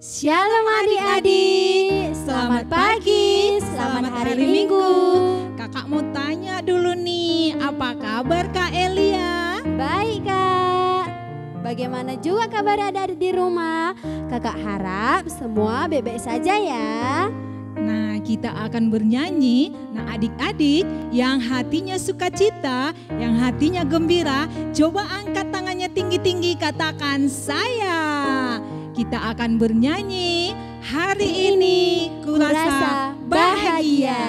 Shalom adik-adik, selamat pagi, selamat hari Minggu. Kakak mau tanya dulu nih, apa kabar Kak Elia? Baik Kak, bagaimana juga kabar adik-adik di rumah? Kakak harap semua baik-baik saja ya. Nah, kita akan bernyanyi. Nah, adik-adik yang hatinya sukacita, yang hatinya gembira, coba angkat tangannya tinggi-tinggi, katakan saya. Kita akan bernyanyi, hari ini kurasa bahagia.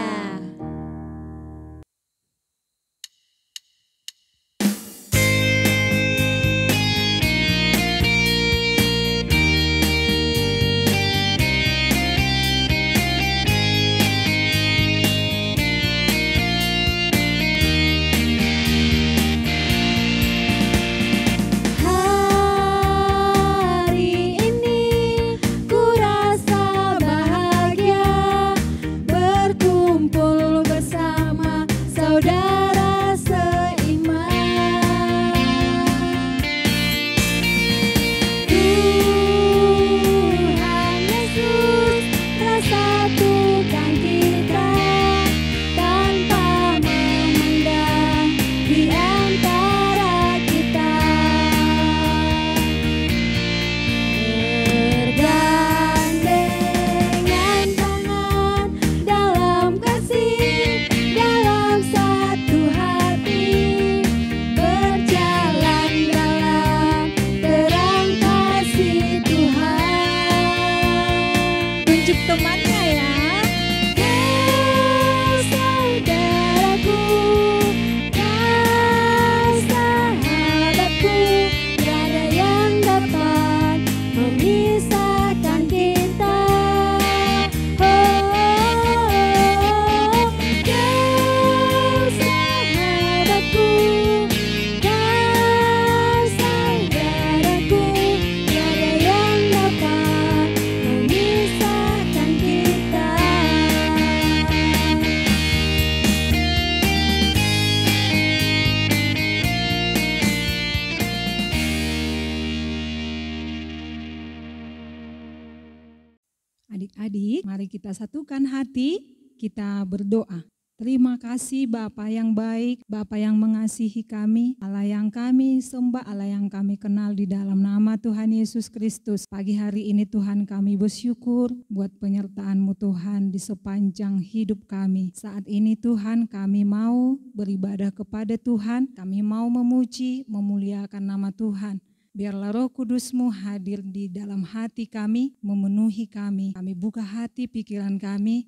Adik-adik, mari kita satukan hati, kita berdoa. Terima kasih Bapa yang baik, Bapa yang mengasihi kami, Allah yang kami sembah, Allah yang kami kenal di dalam nama Tuhan Yesus Kristus. Pagi hari ini Tuhan kami bersyukur buat penyertaan-Mu Tuhan di sepanjang hidup kami. Saat ini Tuhan kami mau beribadah kepada Tuhan, kami mau memuji, memuliakan nama Tuhan. Biarlah Roh Kudus-Mu hadir di dalam hati kami, memenuhi kami. Kami buka hati pikiran kami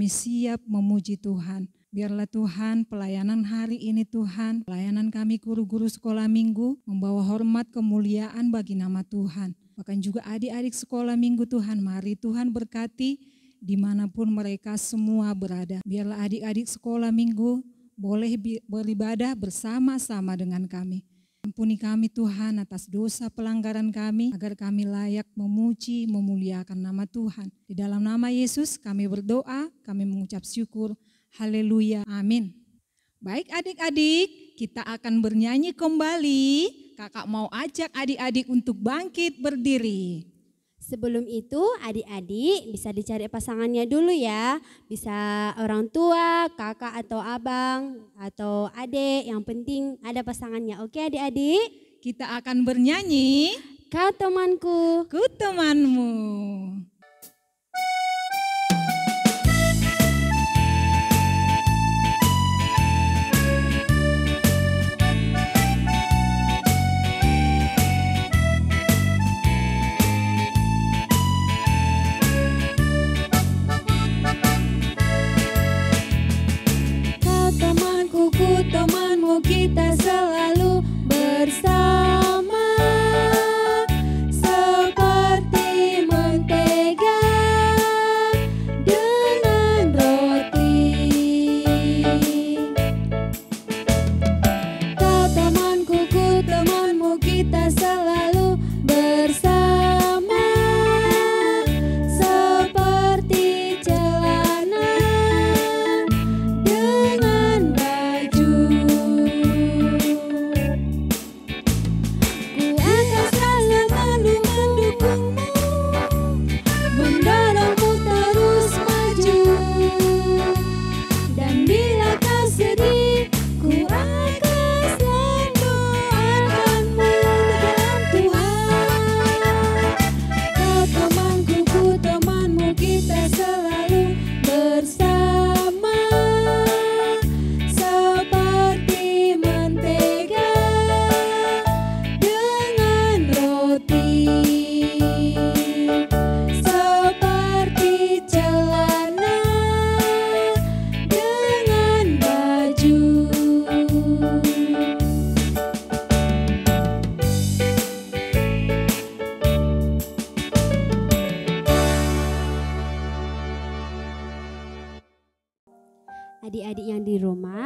siap memuji Tuhan. Biarlah Tuhan pelayanan hari ini Tuhan, pelayanan kami guru-guru sekolah minggu membawa hormat kemuliaan bagi nama Tuhan. Bahkan juga adik-adik sekolah minggu Tuhan, mari Tuhan berkati dimanapun mereka semua berada. Biarlah adik-adik sekolah minggu boleh beribadah bersama-sama dengan kami. Ampuni kami Tuhan atas dosa pelanggaran kami, agar kami layak memuji, memuliakan nama Tuhan. Di dalam nama Yesus kami berdoa, kami mengucap syukur. Haleluya, amin. Baik adik-adik, kita akan bernyanyi kembali. Kakak mau ajak adik-adik untuk bangkit berdiri. Sebelum itu adik-adik bisa dicari pasangannya dulu ya. Bisa orang tua, kakak atau abang atau adik, yang penting ada pasangannya. Oke adik-adik? Kita akan bernyanyi, Kau temanku, ku temanmu. Temanmu kita selalu bersama, seperti mentega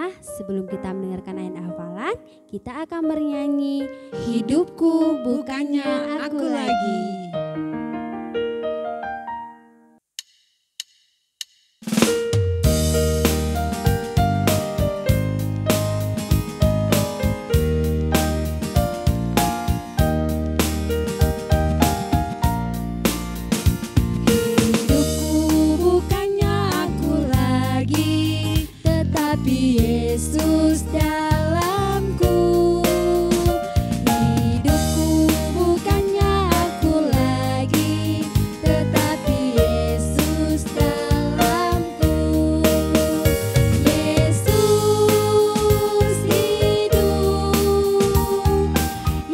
saudara, sebelum kita mendengarkan ayat hafalan, kita akan bernyanyi Hidupku bukannya aku lagi. Yesus dalamku, hidupku bukannya aku lagi, tetapi Yesus dalamku.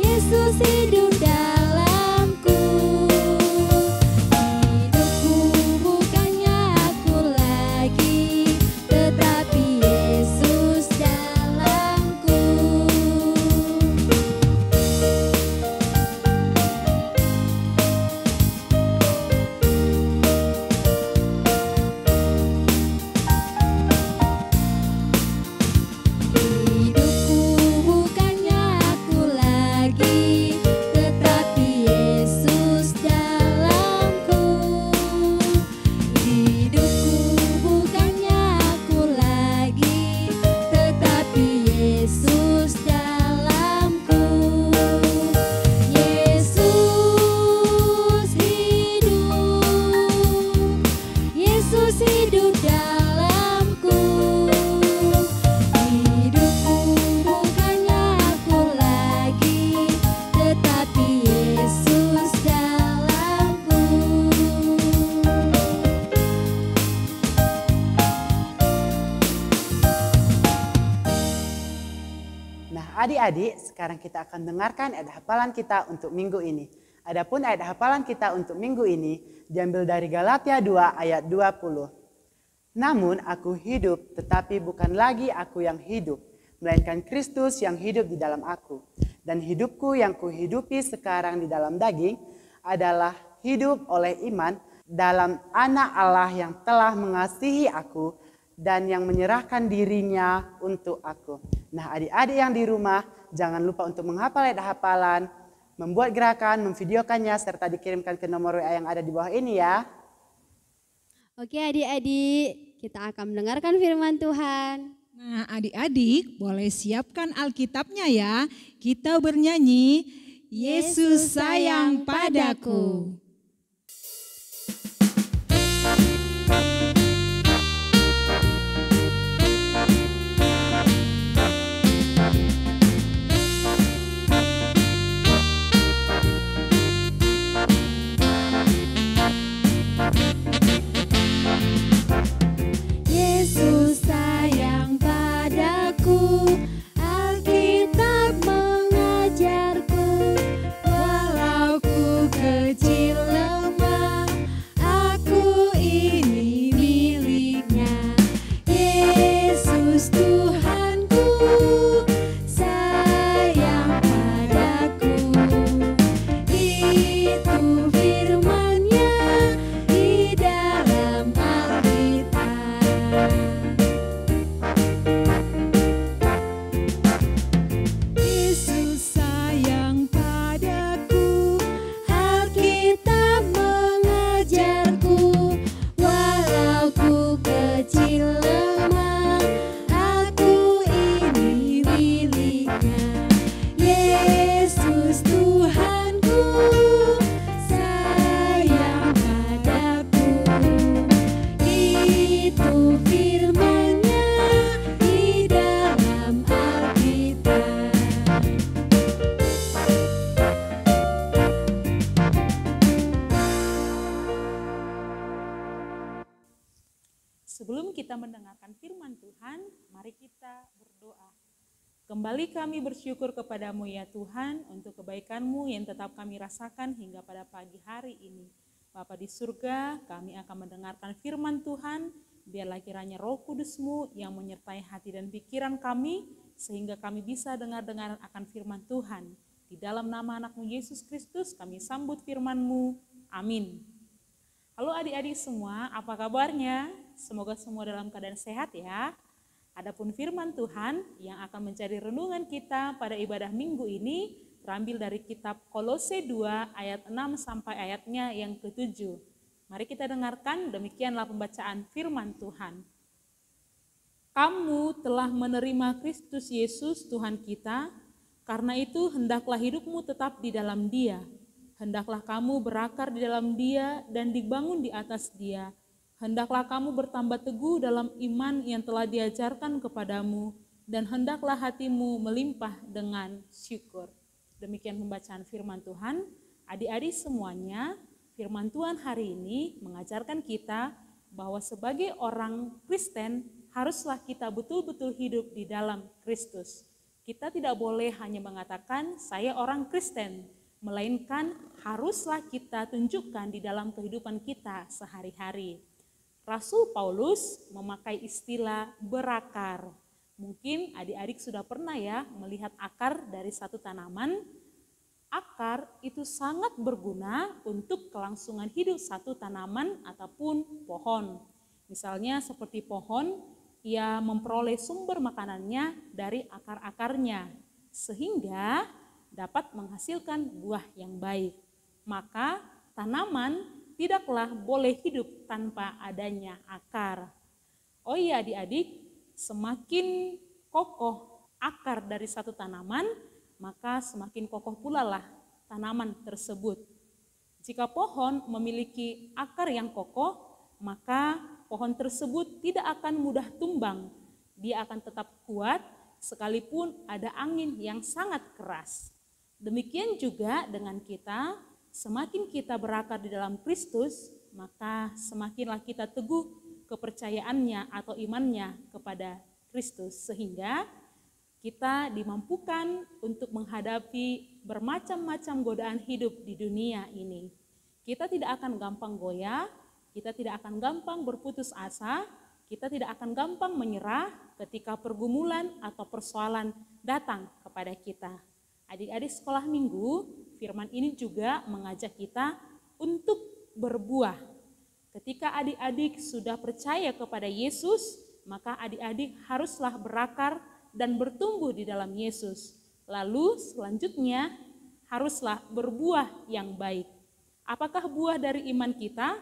Yesus hidup dalamku. Hidupku bukannya aku lagi, tetapi Yesus dalamku. Hidupku bukannya aku lagi, tetapi Yesus dalamku. Hidupku bukannya aku lagi, tetapi Yesus dalamku. Yesus hidup dalamku. Hidupku bukannya aku lagi, tetapi Yesus dalamku. Nah, adik-adik, sekarang kita akan dengarkan ayat hafalan kita untuk minggu ini. Adapun ayat hafalan kita untuk minggu ini diambil dari Galatia 2 ayat 20. Namun aku hidup, tetapi bukan lagi aku yang hidup, melainkan Kristus yang hidup di dalam aku. Dan hidupku yang kuhidupi sekarang di dalam daging adalah hidup oleh iman dalam Anak Allah yang telah mengasihi aku dan yang menyerahkan dirinya untuk aku. Nah, adik-adik yang di rumah, jangan lupa untuk menghafal ayat hafalan, membuat gerakan, memvideokannya, serta dikirimkan ke nomor WA yang ada di bawah ini ya. Oke adik-adik, kita akan mendengarkan firman Tuhan. Nah, adik-adik boleh siapkan Alkitabnya ya. Kita bernyanyi, Yesus sayang padaku. Yesus sayang padaku, Alkitab mengajarku, walau ku kecil lemah, aku ini miliknya. Yesus Tuhanku, sayang padaku, itu firman-Nya di dalam Alkitab. Yesus sayang padaku, Alkitab mengajarku, walau ku kecil lemah, aku ini miliknya. Yesus Tuhanku, sayang padaku, itu firman-Nya di dalam Alkitab. Sebelum kita mendengarkan firman Tuhan, mari kita berdoa. Kembali kami bersyukur kepadamu ya Tuhan untuk kebaikan-Mu yang tetap kami rasakan hingga pada pagi hari ini. Bapa di surga, kami akan mendengarkan firman Tuhan, biarlah kiranya Roh Kudus-Mu yang menyertai hati dan pikiran kami, sehingga kami bisa dengar-dengar akan firman Tuhan. Di dalam nama anak-Mu Yesus Kristus kami sambut firman-Mu. Amin. Halo adik-adik semua, apa kabarnya? Semoga semua dalam keadaan sehat ya. Adapun firman Tuhan yang akan menjadi renungan kita pada ibadah minggu ini terambil dari kitab Kolose 2 ayat 6 sampai ayatnya yang ke-7. Mari kita dengarkan, demikianlah pembacaan firman Tuhan. Kamu telah menerima Kristus Yesus Tuhan kita, karena itu hendaklah hidupmu tetap di dalam Dia. Hendaklah kamu berakar di dalam Dia dan dibangun di atas Dia. Hendaklah kamu bertambah teguh dalam iman yang telah diajarkan kepadamu, dan hendaklah hatimu melimpah dengan syukur. Demikian pembacaan firman Tuhan. Adik-adik semuanya, firman Tuhan hari ini mengajarkan kita bahwa sebagai orang Kristen, haruslah kita betul-betul hidup di dalam Kristus. Kita tidak boleh hanya mengatakan saya orang Kristen, melainkan haruslah kita tunjukkan di dalam kehidupan kita sehari-hari. Rasul Paulus memakai istilah berakar. Mungkin adik-adik sudah pernah ya melihat akar dari satu tanaman. Akar itu sangat berguna untuk kelangsungan hidup satu tanaman ataupun pohon. Misalnya seperti pohon, ia memperoleh sumber makanannya dari akar-akarnya, sehingga dapat menghasilkan buah yang baik. Maka tanaman tidaklah boleh hidup tanpa adanya akar. Oh iya adik-adik, semakin kokoh akar dari satu tanaman, maka semakin kokoh pula lah tanaman tersebut. Jika pohon memiliki akar yang kokoh, maka pohon tersebut tidak akan mudah tumbang. Dia akan tetap kuat sekalipun ada angin yang sangat keras. Demikian juga dengan kita, semakin kita berakar di dalam Kristus, maka semakinlah kita teguh kepercayaannya atau imannya kepada Kristus, sehingga kita dimampukan untuk menghadapi bermacam-macam godaan hidup di dunia ini. Kita tidak akan gampang goyah, kita tidak akan gampang berputus asa, kita tidak akan gampang menyerah ketika pergumulan atau persoalan datang kepada kita. Adik-adik sekolah minggu, firman ini juga mengajak kita untuk berbuah. Ketika adik-adik sudah percaya kepada Yesus, maka adik-adik haruslah berakar dan bertumbuh di dalam Yesus. Lalu selanjutnya haruslah berbuah yang baik. Apakah buah dari iman kita?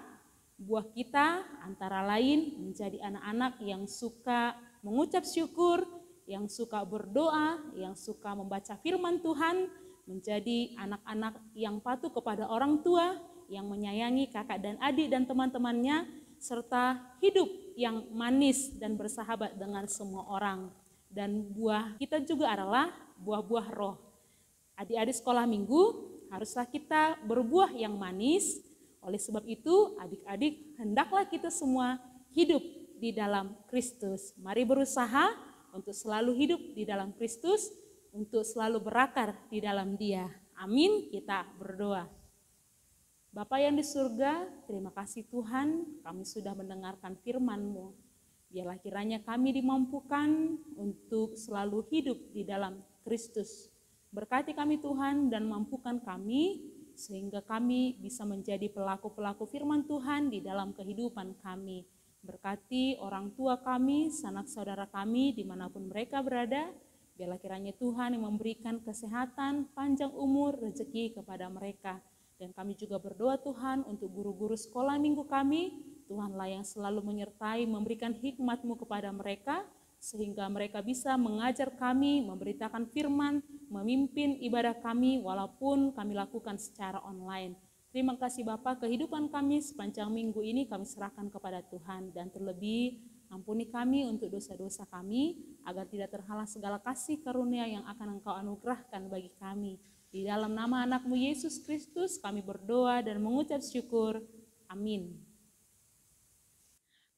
Buah kita antara lain menjadi anak-anak yang suka mengucap syukur, yang suka berdoa, yang suka membaca firman Tuhan, menjadi anak-anak yang patuh kepada orang tua, yang menyayangi kakak dan adik dan teman-temannya, serta hidup yang manis dan bersahabat dengan semua orang. Dan buah kita juga adalah buah-buah roh. Adik-adik sekolah minggu, haruslah kita berbuah yang manis. Oleh sebab itu, adik-adik, hendaklah kita semua hidup di dalam Kristus. Mari berusaha untuk selalu hidup di dalam Kristus, untuk selalu berakar di dalam Dia. Amin, kita berdoa. Bapa yang di surga, terima kasih Tuhan, kami sudah mendengarkan firman-Mu. Biarlah kiranya kami dimampukan untuk selalu hidup di dalam Kristus. Berkati kami Tuhan dan mampukan kami, sehingga kami bisa menjadi pelaku-pelaku firman Tuhan di dalam kehidupan kami. Berkati orang tua kami, sanak saudara kami dimanapun mereka berada. Biarlah kiranya Tuhan yang memberikan kesehatan, panjang umur, rezeki kepada mereka. Dan kami juga berdoa Tuhan untuk guru-guru sekolah minggu kami. Tuhanlah yang selalu menyertai, memberikan hikmat-Mu kepada mereka, sehingga mereka bisa mengajar kami, memberitakan firman, memimpin ibadah kami walaupun kami lakukan secara online. Terima kasih Bapa, kehidupan kami sepanjang minggu ini kami serahkan kepada Tuhan, dan terlebih ampuni kami untuk dosa-dosa kami agar tidak terhalang segala kasih karunia yang akan Engkau anugerahkan bagi kami. Di dalam nama anak-Mu Yesus Kristus kami berdoa dan mengucap syukur. Amin.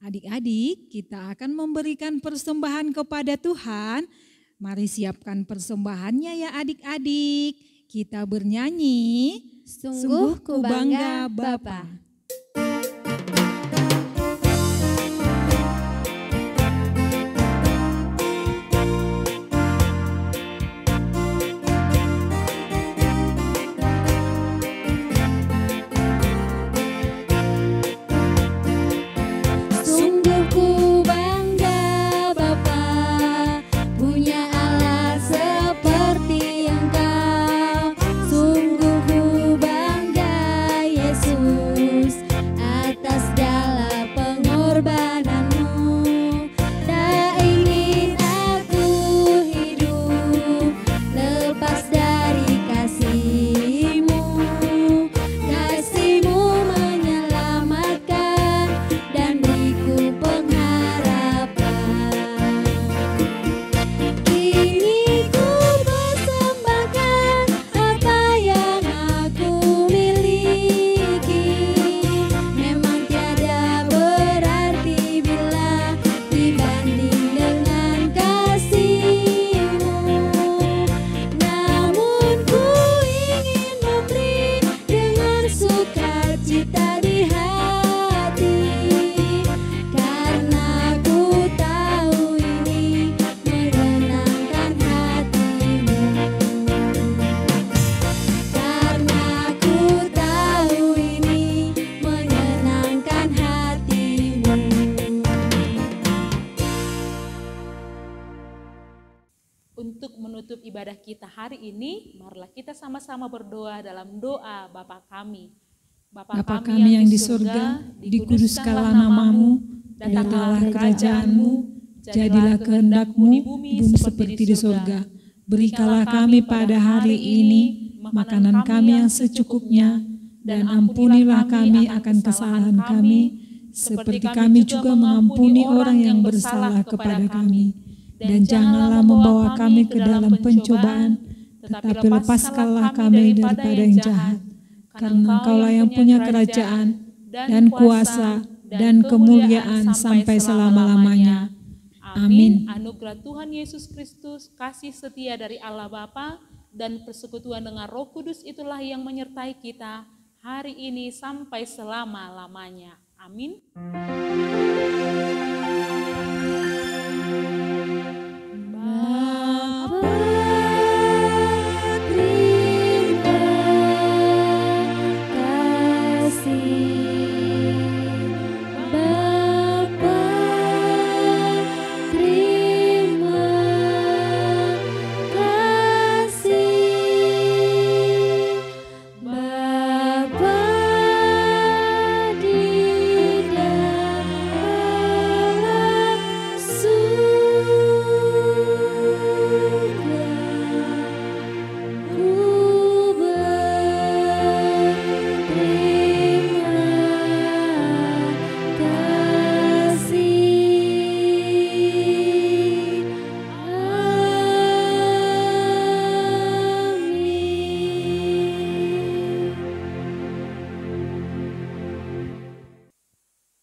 Adik-adik, kita akan memberikan persembahan kepada Tuhan. Mari siapkan persembahannya ya adik-adik. Kita bernyanyi, Sungguh ku bangga Bapa. Sungguh ku bangga Bapa, Untuk menutup ibadah kita hari ini, marilah kita sama-sama berdoa dalam doa Bapa kami. Bapa kami yang di surga, dikuduskanlah namamu, datanglah kerajaanmu, jadilah kehendak-Mu di bumi seperti di surga. Berikanlah kami pada hari ini makanan kami yang secukupnya, dan ampunilah kami akan kesalahan kami, seperti kami juga mengampuni orang yang bersalah kepada kami. Dan janganlah membawa kami ke dalam pencobaan, tetapi lepaskanlah kami daripada yang jahat. Karena Engkaulah yang punya kerajaan, dan kuasa, dan kemuliaan sampai selama-lamanya. Amin. Anugerah Tuhan Yesus Kristus, kasih setia dari Allah Bapa, dan persekutuan dengan Roh Kudus itulah yang menyertai kita hari ini sampai selama-lamanya. Amin.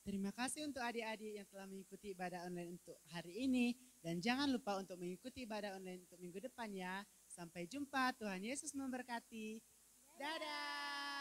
Terima kasih untuk adik-adik yang telah mengikuti ibadah online untuk hari ini. Dan jangan lupa untuk mengikuti ibadah online untuk minggu depan ya. Sampai jumpa, Tuhan Yesus memberkati. Dadah.